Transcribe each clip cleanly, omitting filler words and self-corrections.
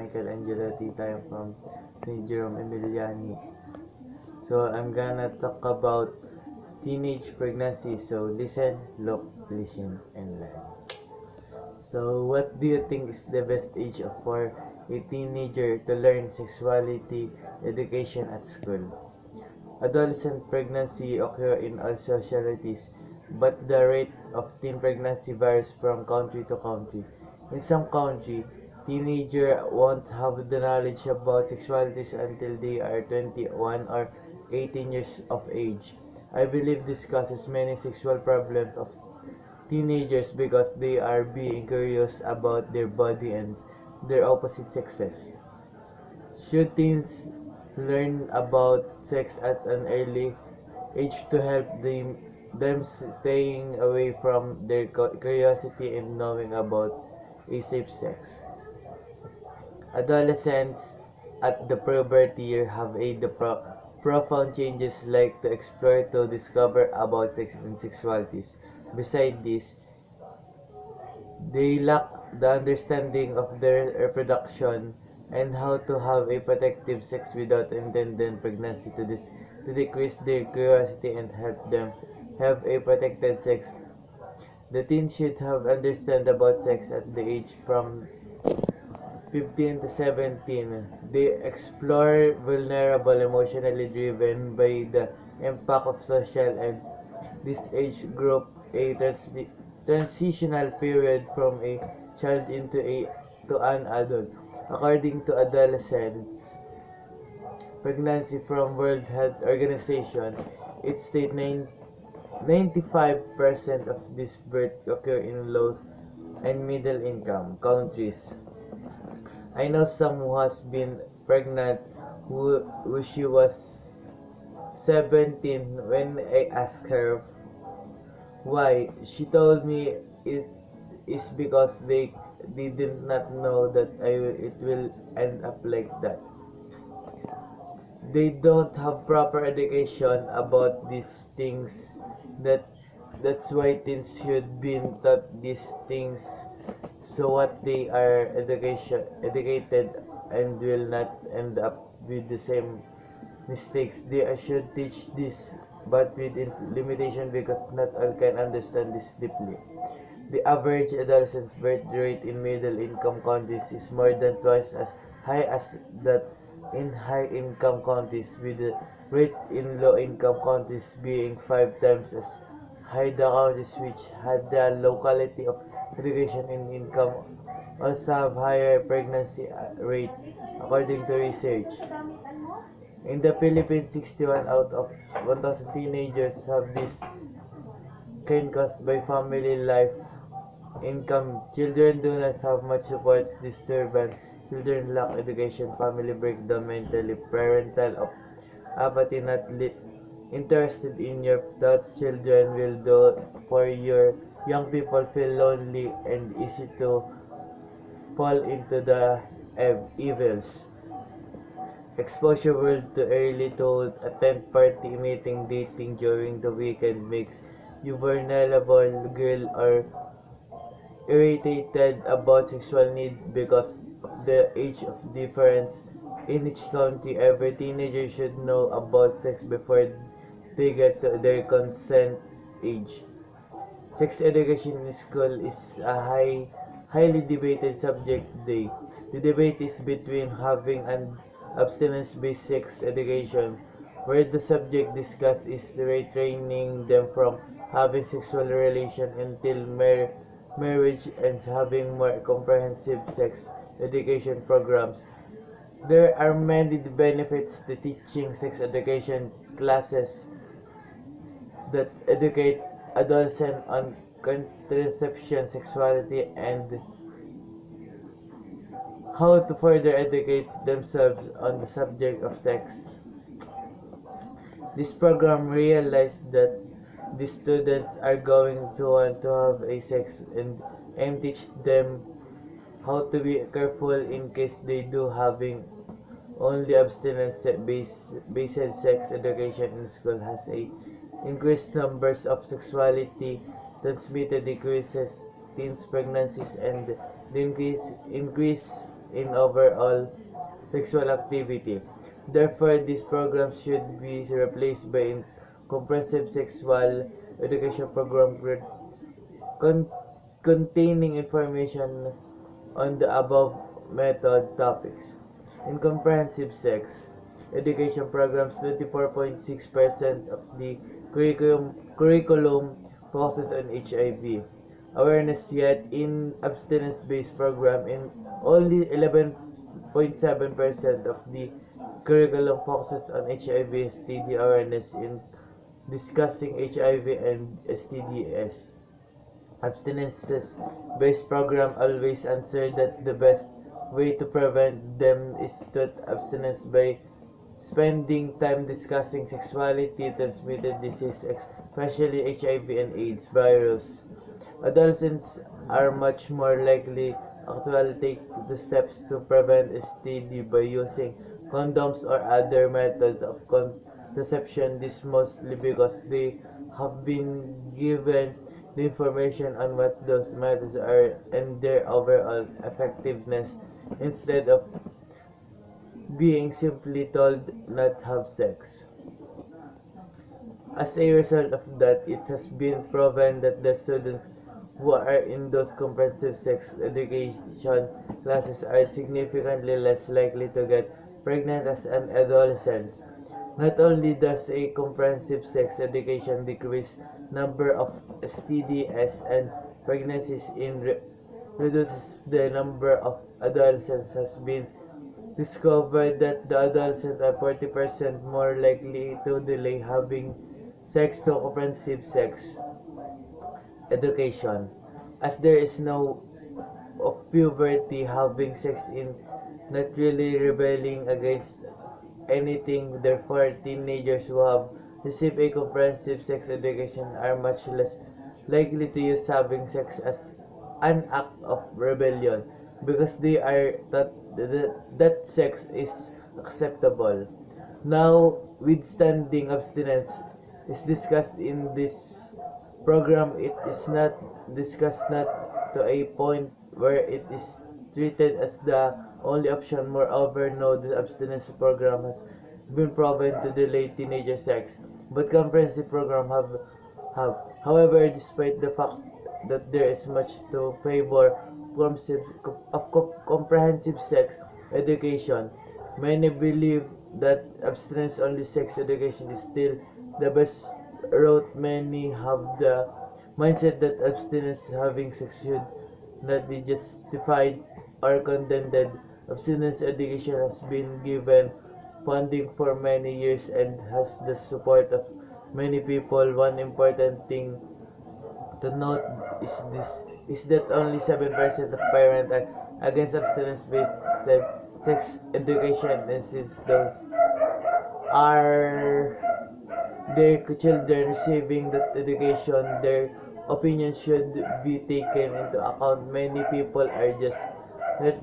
Michael Angelo Tita. I'm from St. Jerome Emiliani. So I'm gonna talk about teenage pregnancy. So listen, look, listen, and learn. So what do you think is the best age for a teenager to learn sexuality education at school? Adolescent pregnancy occur in all societies, but the rate of teen pregnancy varies from country to country. In some countries, teenagers won't have the knowledge about sexualities until they are 21 or 18 years of age. I believe this causes many sexual problems of teenagers because they are being curious about their body and their opposite sexes. Should teens learn about sex at an early age to help them staying away from their curiosity and knowing about a safe sex? Adolescents at the puberty year have profound changes like to explore to discover about sex and sexualities. Besides this, they lack the understanding of their reproduction and how to have a protective sex without intended pregnancy to decrease their curiosity and help them have a protected sex. The teen should have understand about sex at the age from 15 to 17. They explore vulnerable, emotionally driven by the impact of social and this age group a transitional period from a child to an adult. According to adolescents, pregnancy from World Health Organization, it states 95% of these births occur in low and middle income countries. I know some who has been pregnant who she was 17 when I asked her why. She told me it is because they did not know that it will end up like that. They don't have proper education about these things. That's why teens should be taught these things so what they are educated and will not end up with the same mistakes. They should teach this but with limitation because not all can understand this deeply. The average adolescent's birth rate in middle-income countries is more than twice as high as that in high-income countries, with the rate in low-income countries being 5 times as high. The countries which had the locality of education and income also have higher pregnancy rate, according to research. In the Philippines, 61 out of 1,000 teenagers have this kind caused by family life income. Children do not have much support disturbance. Children lack education, family breakdown mentally, parental apathy, not interested in your thought. Children will do for your young people feel lonely and easy to fall into the evils. Exposure world to early to attend party meeting dating during the weekend makes you vulnerable girl or irritated about sexual need because of the age of difference in each country. Every teenager should know about sex before they get to their consent age. Sex education in school is a highly debated subject today. The debate is between having an abstinence-based sex education, where the subject discussed is retraining them from having sexual relation until marriage, and having more comprehensive sex education programs. There are many benefits to teaching sex education classes that educate adolescents on contraception, sexuality, and how to further educate themselves on the subject of sex. This program realized that the students are going to want to have a sex and teach them how to be careful in case they do having only abstinence based sex education in school has a increased numbers of sexuality transmitted decreases teens pregnancies and the increase in overall sexual activity. Therefore, these programs should be replaced by a comprehensive sexual education program con- containing information on the above method topics. In comprehensive sex education programs, 24.6% of the curriculum focuses on HIV awareness, yet in abstinence-based program, in only 11.7% of the curriculum focuses on HIV STD awareness in discussing HIV and STDs. Abstinence-based program always answer that the best way to prevent them is to abstinence by spending time discussing sexuality transmitted disease, especially HIV and AIDS virus. Adolescents are much more likely actually take the steps to prevent STD by using condoms or other methods of contraception. This mostly because they have been given the information on what those methods are and their overall effectiveness instead of being simply told not have sex. As a result of that, it has been proven that the students who are in those comprehensive sex education classes are significantly less likely to get pregnant as an adolescent. Not only does a comprehensive sex education decrease number of STDs and pregnancies in reduces the number of adolescents has been discovered that the adolescents are 40% more likely to delay having sex to comprehensive sex education, as there is no of puberty having sex in not really rebelling against anything. Therefore, teenagers who have received a comprehensive sex education are much less likely to use having sex as an act of rebellion because they are that sex is acceptable. Now, withstanding abstinence is discussed in this program. It is not discussed not to a point where it is treated as the only option. Moreover, no, the abstinence program has been proven to delay teenager sex, but comprehensive program have. However, despite the fact that there is much to favor comprehensive sex education, many believe that abstinence-only sex education is still the best route. Many have the mindset that abstinence having sex should not be justified or condemned. Abstinence education has been given funding for many years and has the support of many people. One important thing to note is that only 7% of parents are against abstinence-based sex education, and since those are their children receiving that education, their opinion should be taken into account. Many people are just not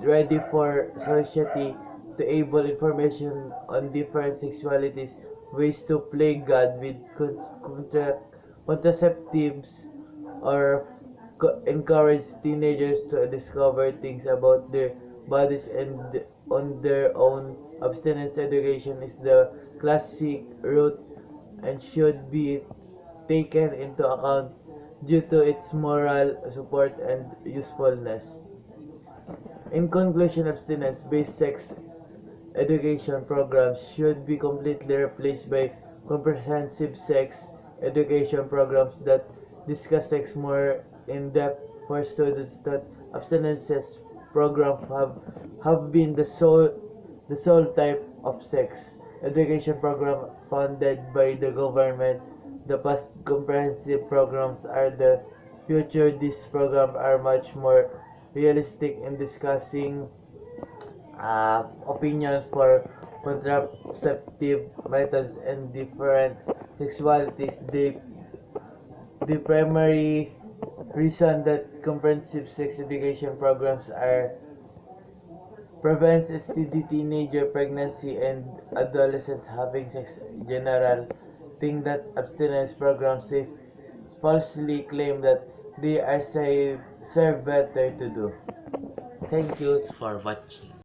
ready for society to able information on different sexualities, ways to play God with contraceptives, or encourage teenagers to discover things about their bodies and on their own. Abstinence education is the classic route and should be taken into account due to its moral support and usefulness. In conclusion, abstinence-based sex education programs should be completely replaced by comprehensive sex education programs that discuss sex more in depth. For students, that abstinences programs have been the sole type of sex education program funded by the government. The past comprehensive programs are the future. These programs are much more realistic in discussing opinions for contraceptive methods and different sexualities. The primary reason that comprehensive sex education programs are prevents STD, teenager pregnancy, and adolescent having sex. General think that abstinence programs falsely claim that they are serve better to do. Thank you for watching.